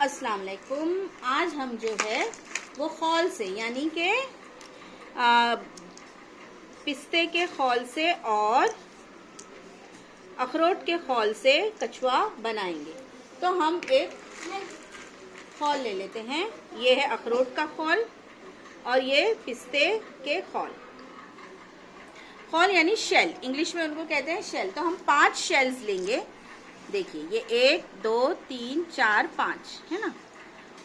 अस्सलाम वालेकुम। आज हम जो है वो खौल से यानी कि पिस्ते के खौल से और अखरोट के खौल से कछुआ बनाएंगे। तो हम एक खौल ले लेते हैं। ये है अखरोट का खौल और ये पिस्ते के खौल। खौल यानी शेल, इंग्लिश में उनको कहते हैं शेल। तो हम 5 शेल्स लेंगे। देखिए ये 1 2 3 4 5 है ना।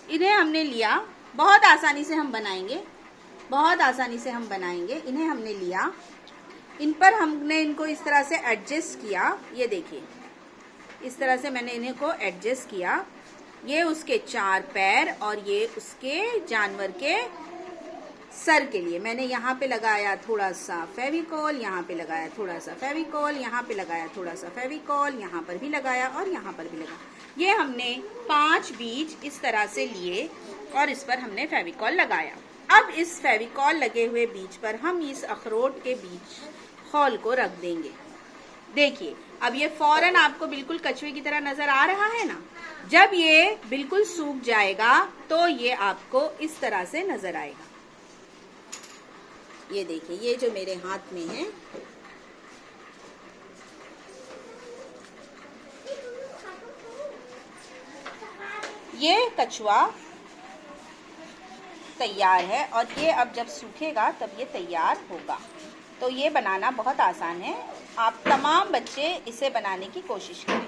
इन्हें हमने लिया, बहुत आसानी से हम बनाएंगे, बहुत आसानी से हम बनाएंगे। इन्हें हमने लिया, इन पर हमने इनको इस तरह से एडजस्ट किया। ये देखिए इस तरह से मैंने इन्हें को एडजस्ट किया। ये उसके 4 पैर और ये उसके जानवर के सर के लिए मैंने यहाँ पे लगाया थोड़ा सा फेविकोल, यहाँ पे लगाया थोड़ा सा फेविकोल, यहाँ पे लगाया थोड़ा सा फेविकोल, यहाँ पर भी लगाया और यहाँ पर भी लगाया। ये हमने 5 बीज इस तरह से लिए और इस पर हमने फेविकोल लगाया। अब इस फेविकोल लगे हुए बीज पर हम इस अखरोट के बीज खौल को रख देंगे। देखिए अब ये फौरन आपको बिल्कुल कछुए की तरह नजर आ रहा है ना। जब ये बिल्कुल सूख जाएगा तो ये आपको इस तरह से नजर आएगा। ये देखिए ये जो मेरे हाथ में है, ये कछुआ तैयार है और ये अब जब सूखेगा तब ये तैयार होगा। तो ये बनाना बहुत आसान है। आप तमाम बच्चे इसे बनाने की कोशिश करें।